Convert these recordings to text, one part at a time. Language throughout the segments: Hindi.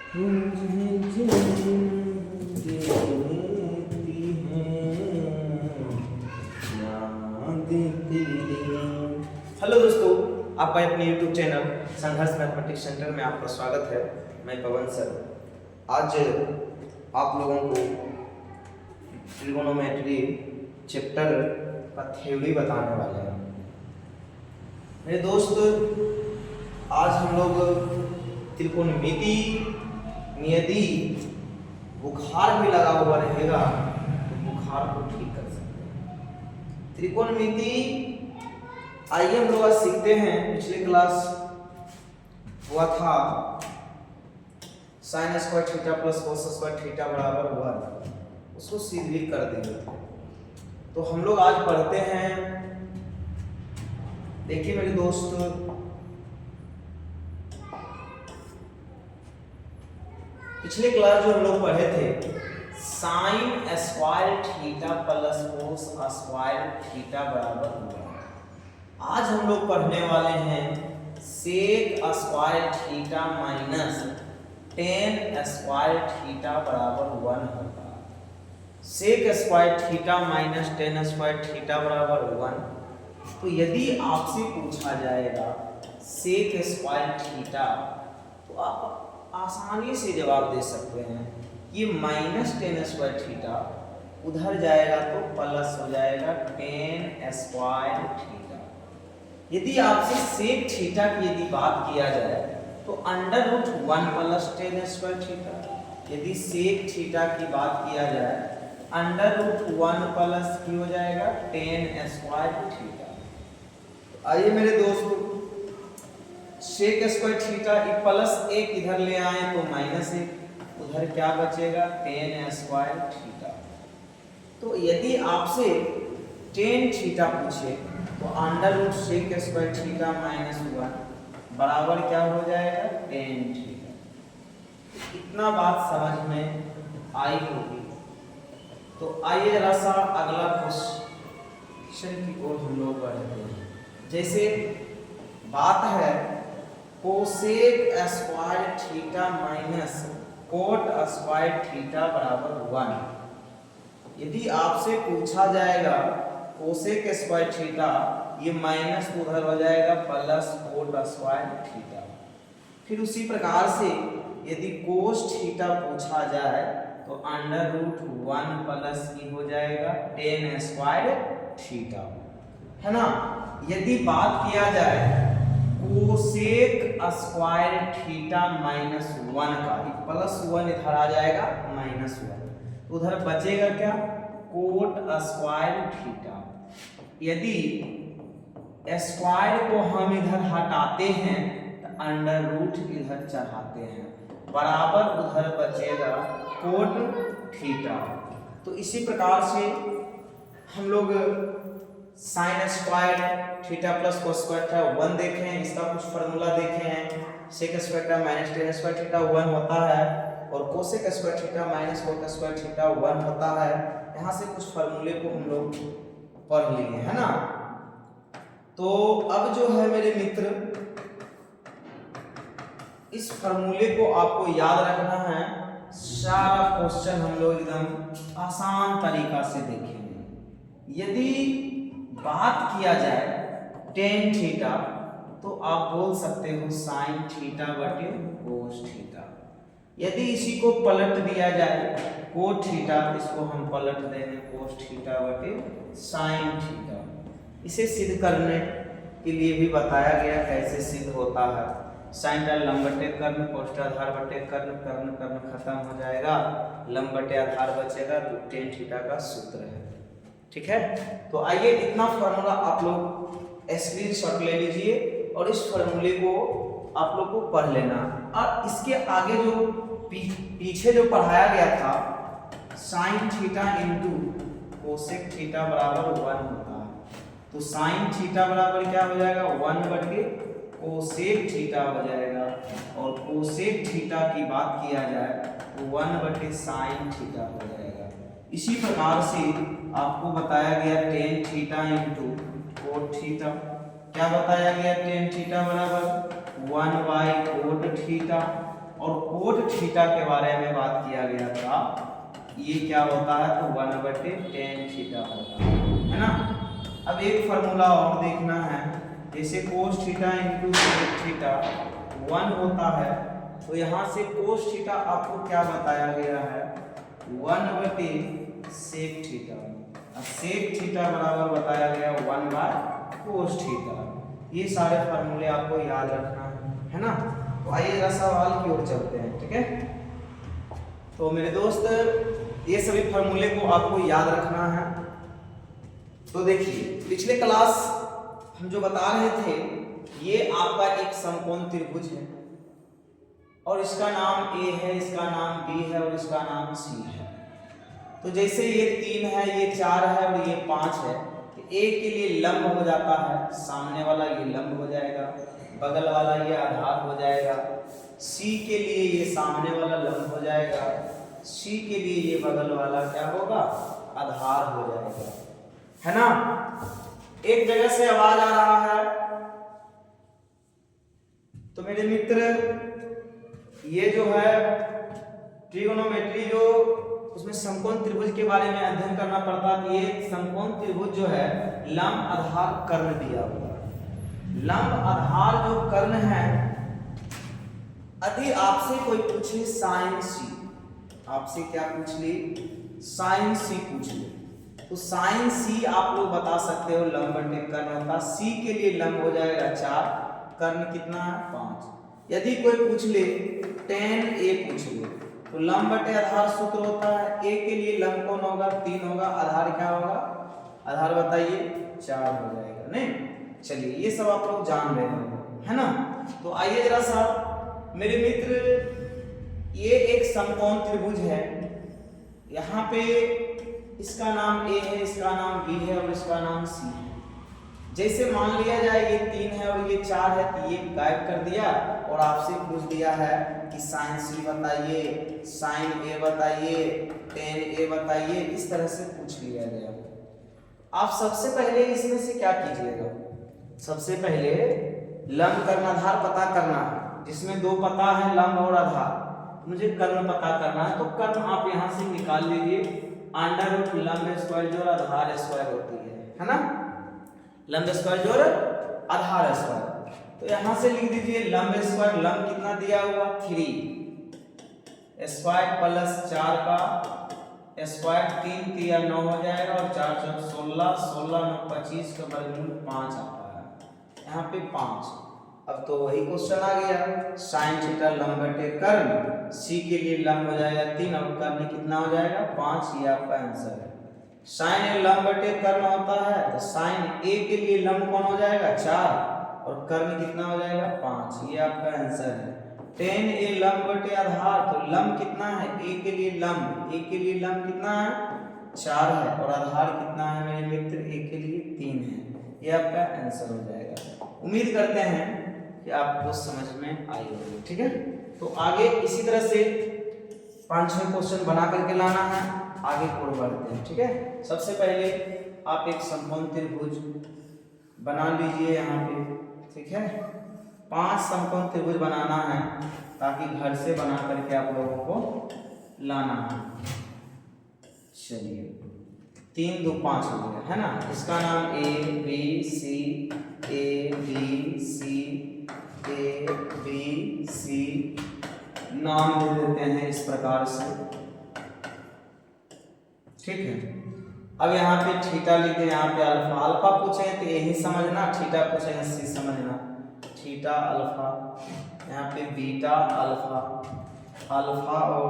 मुझे देती हैं याद तेरी। हेलो दोस्तों, आपका अपने YouTube चैनल संघर्ष मैथमेटिक्स सेंटर में आपका स्वागत है। मैं पवन सर आज आप लोगों को ट्रिगोनोमेट्री चैप्टर का थ्योरी बताने वाले हैं। मेरे दोस्त, आज हम लोग त्रिकोणमिति में यदि बुखार भी लगा हुआ रहेगा तो बुखार को ठीक कर सकते हैं। त्रिकोणमिति आइए हम लोग आज सीखते हैं। पिछले क्लास हुआ था sin square theta plus cos square theta बराबर 1, उसको सीधी कर देंगे। तो हम लोग आज पढ़ते हैं, देखिए मेरे दोस्त, पिछले क्लास जो हम लोग पढ़े थे sin square theta plus cos square theta बराबर 1। आज हम लोग पढ़ने वाले हैं sec square theta minus tan square theta बराबर 1 होगा। sec square theta minus tan square theta बराबर 1। तो यदि आपसे पूछा जाएगा sec स्क्वायर थीटा, तो आप आसानी से जवाब दे सकते हैं। ये माइनस tan स्क्वायर थीटा उधर जाएगा तो प्लस हो जाएगा tan स्क्वायर थीटा। यदि आपसे सेक थीटा की यदि बात किया जाए तो under root 1 plus tan square theta. यदि सेक थीटा की बात किया जाए अंडर रूट 1 प्लस की हो जाएगा tan स्क्वायर थीटा। आइए मेरे दोस्तों, सेक स्क्वायर थीटा प्लस 1 इधर ले आए तो माइनस 1, उधर क्या बचेगा tan स्क्वायर थीटा। तो यदि आपसे tan थीटा पूछे तो under root sec square theta minus 1 बराबर क्या हो जाएगा tan थीटा। इतना बात समझ में आई होगी। तो आइए जरा सा अगला क्वेश्चन की ओर हम लोग बढ़ते हैं। जैसे बात है cosec square theta minus cot square theta बराबर 1। यदि आपसे पूछा जाएगा कोसेक स्क्वायर थीटा, ये माइनस उधर हो जाएगा प्लस कोट स्क्वायर थीटा। फिर उसी प्रकार से यदि कोस थीटा पूछा जाए तो अंडर रूट 1 प्लस की हो जाएगा tan स्क्वायर थीटा, है ना। यदि बात किया जाए कोसेक स्क्वायर थीटा माइनस 1 का, प्लस 1 इधर आ जाएगा माइनस 1, उधर बचेगा क्या कोट स्क्वायर थीटा। यदि स्क्वायर को हम इधर हटाते हैं तो अंडर रूट इधर चढ़ाते हैं, बराबर उधर बचेगा कोट थीटा। तो इसी प्रकार से हम लोग sine square theta plus cos square theta 1 देखे हैं, इसका कुछ फार्मूला देखे हैं। Sec square theta minus tan square theta 1 होता है और cosec square theta minus cot square theta 1 होता है। यहाँ से कुछ फार्मूले को हम लोग पढ़ लिए, है ना। तो अब जो है मेरे मित्र, इस फार्मूले को आपको याद रखना है। सारा क्वेश्चन हम लोग एकदम आसान तरीका से देखेंगे। यदि बात किया जाए tan थीटा तो आप बोल सकते हो sin थीटा बटे cos थीटा। यदि इसी को पलट दिया जाए cot थीटा, इसको हम पलट देंगे cos थीटा बटे sin थीटा। इसे सिद्ध करने के लिए भी बताया गया कैसे सिद्ध होता है। sin टा लंब बटे कर्ण, cos टा आधार बटे कर्ण, कर्ण कर्ण खत्म हो जाएगा, लंब बटे आधार बचेगा, तो tan थीटा का सूत्र है। ठीक है, तो आइए इतना फार्मूला आप लोग स्क्रीनशॉट ले लीजिए और इस फार्मूले को आप लोग को पढ़ लेना। और इसके आगे जो पीछे जो पढ़ाया गया था sin theta into cosec theta बराबर 1 होता है। तो sin थीटा बराबर क्या हो जाएगा 1 बटे कोसेक थीटा हो जाएगा, और कोसेक थीटा की बात किया जाए तो 1 बटे sin थीटा हो जाएगा। इसी प्रकार से आपको बताया गया tan theta into cot theta. क्या बताया गया tan थीटा बराबर 1 बाई कोट थीटा, और कोट थीटा के बारे में बात किया गया था, ये क्या होता है तो 1/tan थीटा होता है ना। अब एक फार्मूला और देखना है, जैसे cos theta into sec theta 1 होता है, तो यहाँ से cos थीटा आपको क्या बताया गया है 1/sec थीटा, sec थीटा बराबर बताया गया 1/cos थीटा। ये सारे फार्मूले आपको याद रखना है ना। तो आइए जरा सवाल की ओर चलते हैं, ठीक है। तो मेरे दोस्त ये सभी फार्मूले को आपको याद रखना है। तो देखिए पिछले क्लास हम जो बता रहे थे, ये आपका एक समकोण त्रिभुज है और इसका नाम A है, इसका नाम B है और इसका नाम C है। तो जैसे ये 3 है, ये 4 है और ये 5 है, तो A के लिए लंब हो जाता है, सामने वाला ये लंब हो जाएगा, बगल वाला ये आधार हो जाएगा। C के लिए ये सामने वाला लंब हो जाएगा, C के लिए ये बगल वाला क्या होगा आधार हो जाएगा, है ना। एक जगह से आवाज आ रहा है, तो मेरे मित्र ये जो है ट्रिगोनोमेट्री जो उसमें समकोण त्रिभुज के बारे में अध्ययन करना पड़ता है। ये समकोण त्रिभुज जो है लंब आधार कर्ण दिया हुआ है। लंब आधार जो कर्ण है, यदि आपसे कोई पूछे साइन सी, आपसे क्या पूछ ली साइन सी पूछ ले, तो साइन सी आप लोग बता सकते हो लंब बटे कर्ण होता। सी के लिए लंब हो जाएगा 4, कर्ण कितना है 5। यदि कोई पूछ ले tan a पूछ ले, तो लंब बटे आधार सूत्र होता है, a के लिए लंब कौन होगा 3 होगा, आधार क्या होगा आधार बताइए 4 हो जाएगा। नहीं चलिए ये सब आप लोग जान रहे हो, है ना। तो आइए जरा सा मेरे मित्र, ये एक समकोण त्रिभुज है, यहाँ पे इसका नाम A है, इसका नाम B है और इसका नाम C है। जैसे मान लिया जाए ये 3 है और ये 4 है, तो ये गायब कर दिया और आपसे पूछ दिया है कि साइन C बताइए, साइन A बताइए, tan A बताइए, इस तरह से पूछ लिया गया। आप सबसे पहले इसमें से क्या कीजिएगा, सबसे पहले लंब कर्ण आधार पता करना है, जिसमें 2 पता है लंब और आधार, मुझे कर्ण पता करना है। तो कर्ण आप यहाँ से निकाल लीजिए, अंडर रूट लंब स्क्वायर जोड़ आधार स्क्वायर होती है ना, लंब स्क्वायर जोड़ आधार स्क्वायर। तो यहाँ से लिख दीजिए लंब स्क्वायर, लंब कितना दिया हुआ 3 स्क्वायर प्लस 4 का स्क्वायर, 3 3 9 हो जाएगा और 4 4 16, 16 9 25 का वर्गमूल 5 आता है, यहाँ पे 5। अब तो वही क्वेश्चन आ गया, साइन थीटा लंब बटे कर्ण, सी के लिए लंब हो जाएगा 3 और कर्ण कितना हो जाएगा 5, ये आपका आंसर है। साइन ए लंब बटे कर्ण होता है, तो साइन ए के लिए लंब कौन हो जाएगा 4 और कर्ण कितना हो जाएगा 5, ये आपका आंसर है। tan ए लंब बटे आधार, तो लंब कितना है ए के लिए लंब, ए के लिए लंब कितना है 4 है और आधार कितना है मेरे मित्र ए के लिए 3 है, ये आपका आंसर हो जाएगा। उम्मीद करते हैं कि आपको समझ में आई होगी, ठीक है। तो आगे इसी तरह से 5-6 क्वेश्चन बना करके लाना है, आगे और बढ़ते हैं, ठीक है। सबसे पहले आप एक समकोण त्रिभुज बना लीजिए यहाँ पे, ठीक है। 5 समकोण त्रिभुज बनाना है, ताकि घर से बना करके आप लोगों को लाना है। चलिए 3 2 5 हो गया, है ना। इसका नाम A B C, A B C, A B C नाम दे देते हैं इस प्रकार से, ठीक है। अब यहाँ पे थीटा लिख दे, यहाँ पे अल्फा, अल्फा पूछे तो यही समझना, थीटा पूछे सी समझना, थीटा अल्फा, यहाँ पे बीटा अल्फा, अल्फा और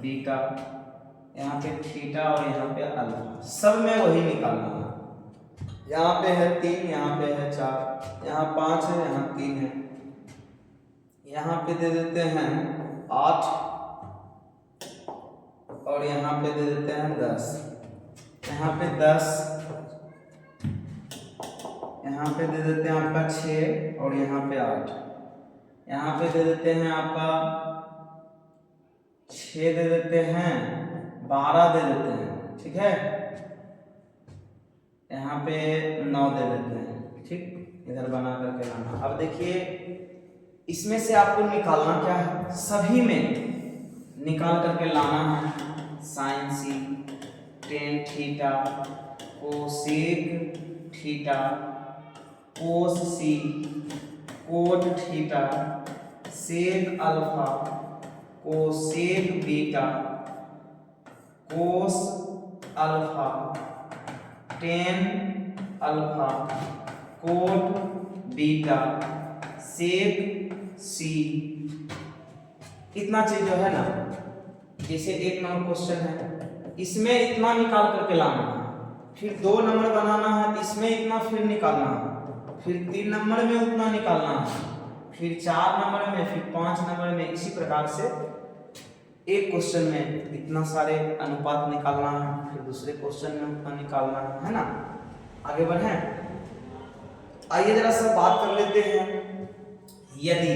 बीटा, यहाँ पे थीटा और यहाँ पे अल्फा, सब में वही निकालना है। यहाँ पे है 3, यहाँ पे है 4, यहाँ 5 है, यहाँ 3 है, यहाँ पे दे देते हैं 8 और यहाँ पे दे देते हैं 10, यहाँ पे 10, यहाँ पे दे देते हैं आपका 6 और यहाँ पे 8, यहाँ पे दे देते हैं आपका 6 दे देते हैं, 12 दे देते हैं, ठीक है। यहाँ पे 9 दे देते हैं, ठीक। इधर बना करके लाना। अब देखिए इसमें से आपको निकालना क्या है, सभी में निकाल करके लाना है sine C tan theta cosec theta cos C cot theta sec alpha cosec beta cos alpha tan alpha cot beta sec C. इतना चीज जो है ना, जैसे 1 नंबर क्वेश्चन है, इसमें इतना निकाल करके लाना है, फिर 2 नंबर बनाना है, इसमें इतना फिर निकालना है, फिर 3 नंबर में उतना निकालना है, फिर 4 नंबर में, फिर 5 नंबर में। इसी प्रकार से एक क्वेश्चन में इतना सारे अनुपात निकालना है, फिर दूसरे क्वेश्चन में उतना निकालना है ना। आगे बढ़ें, आइए जरा सा बात कर लेते हैं। यदि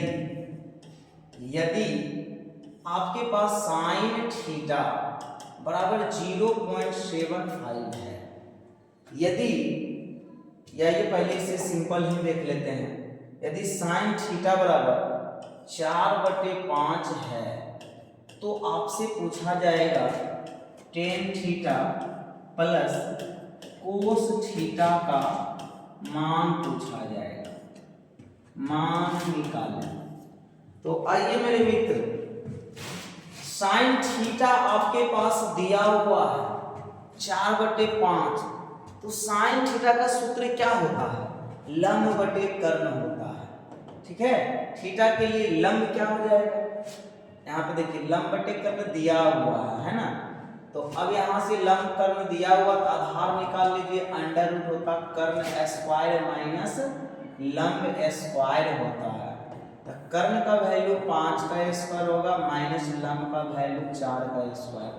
आपके पास साइन थीटा बराबर 0.75 है, यदि या ये पहले से सिंपल ही देख लेते हैं, यदि साइन थीटा बराबर 4/5 है तो आपसे पूछा जाएगा tan theta plus cos theta का मान पूछा जाएगा, मान निकालें। तो आइए मेरे मित्र, साइन थीटा आपके पास दिया हुआ है 4/5, तो साइन थीटा का सूत्र क्या होता है? लंब बटे कर्ण होता है। ठीक है, थीटा के लिए लंब क्या हो जाएगा? यहाँ पे देखिए लंब बटे कर्ण दिया हुआ है ना। तो अब यहाँ से लंब कर्ण दिया हुआ तो आधार निकाल लीजिए, अंडर रूट होता कर्ण स्क्वायर माइनस लंब स्क्वायर होता है। तो कर्ण का वैल्यू 5 का स्क्वायर होगा माइनस लंब का वैल्यू 4 का स्क्वायर।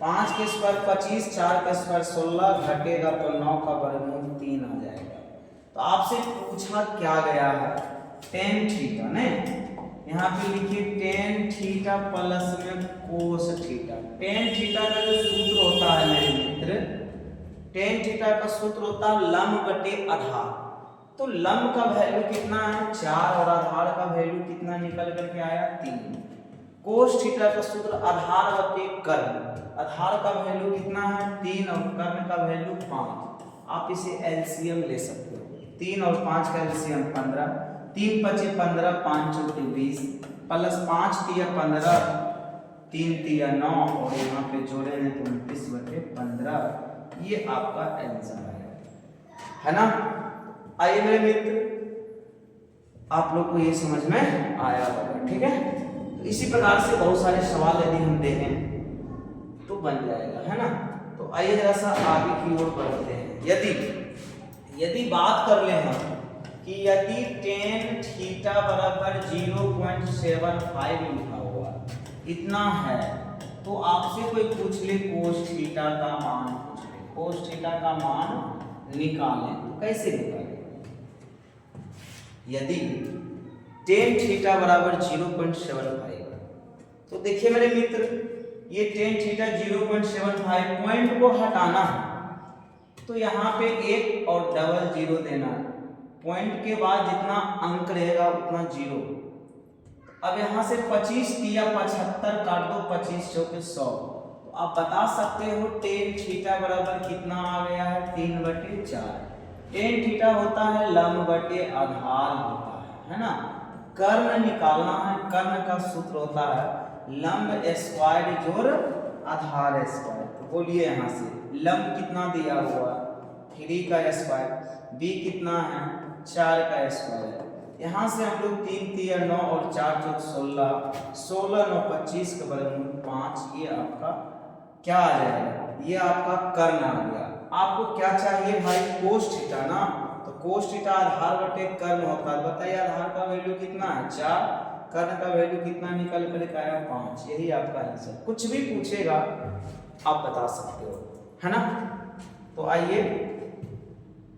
5 के स्क्वायर 25, 4 का स्क्वायर 16, घटेगा तो 9 का वर्गमूल 3 आ जाएगा। तो आपसे पूछा क्या गया है? टेन थीटा ने, यहाँ पे लिखिए टेन थीटा प्लस में कोस थीटा। टेन थीटा का जो सूत्र होता है मेरे मित्र, टेन थीटा का सूत्र होता है लंब बटे आधार। तो लंब का वैल्यू कितना है? 4 और आधार का वैल्यू कितना निकल करके आया? 3। कोस थीटा का सूत्र आधार बटे कर्ण, आधार का वैल्यू कितना है? 3 और कर्ण का वैल्यू 5। आप इसे एलसीएम ले सकते हो, 3 और 5 का एलसीएम 15, 3 पचे 15, 5 चौके 20, प्लस 5 तिया 15, 3 तिया 9 और यहाँ पे जोड़ेंगे तो 29/15। ये आपका आंसर है ना। आइए मेरे मित्र, आप लोग को ये समझ में आया होगा। ठीक है, तो इसी प्रकार से बहुत सारे सवाल यदि हम देखें तो बन जाएगा, है ना। तो आइए जरा सा आगे की ओर बढ़ते हैं। यदि बात कर ले हम कि यदि टेन थीटा बराबर 0.75 लिखा हुआ इतना है, तो आपसे कोई पूछ ले कोस थीटा का मान पूछ ले, कोस थीटा का मान निकालें, तो कैसे निकालें? यदि टेन थीटा बराबर 0.75, तो देखिए मेरे मित्र, ये टेन थीटा 0.75 पॉइंट को हटाना है, तो यहाँ पे 1 और डबल 0 देना है। पॉइंट के बाद जितना अंक रहेगा उतना 0। अब यहाँ से 25 तिया 75 काट दो, 25 चौके 100। तो आप बता सकते हो टेन थीटा बराबर कितना आ गया है? 3/4। टेन थीटा होता है लंब बटे आधार होता है ना। कर्ण निकालना है, कर्ण का सूत्र होता है लंब स्क्वायर जोड़ आधार स्क्वायर। तो बोलिए यहाँ से लंब कितना दिया हुआ? 3 का स्क्वायर, बी कितना है? 4 का स्क्वायर। यहाँ से हम लोग 3 तिया 9 और 4 चौक 16, 16 9 25 का वर्गमूल 5। ये आपका क्या आ जाएगा? ये आपका कर्ण आ गया। आपको क्या चाहिए भाई? कोस थीटा ना। तो कोस थीटा आधार बटे कर्ण होता है। बताइए आधार का वैल्यू कितना है? 4, कर्ण का वैल्यू कितना निकल कर आया? 5। यही आपका आंसर। कुछ भी पूछेगा आप बता सकते हो, है ना। तो आइए,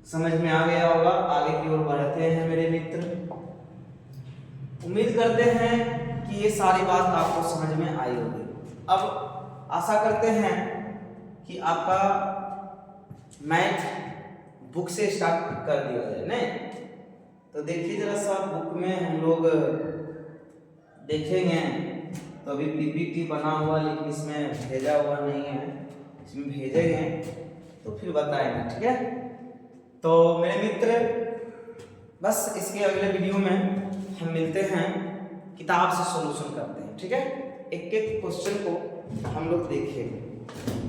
समझ में आ गया होगा, आगे की ओर बढ़ते हैं मेरे मित्र। उम्मीद करते हैं कि ये सारी बात आपको समझ में आई होगी। अब आशा करते हैं कि आपका मैथ बुक से स्टार्ट कर दिया जाए नहीं। तो देखिए जरा सा बुक में हम लोग देखेंगे तो अभी पीपीटी बना हुआ लेकिन इसमें भेजा हुआ नहीं है, इसमें भेजेंगे तो फिर बताएंगे, ठीक है। तो मेरे मित्र बस इसके अगले वीडियो में हम मिलते हैं, किताब से सॉल्यूशन करते हैं, ठीक है। एक एक क्वेश्चन को हम लोग देखेंगे।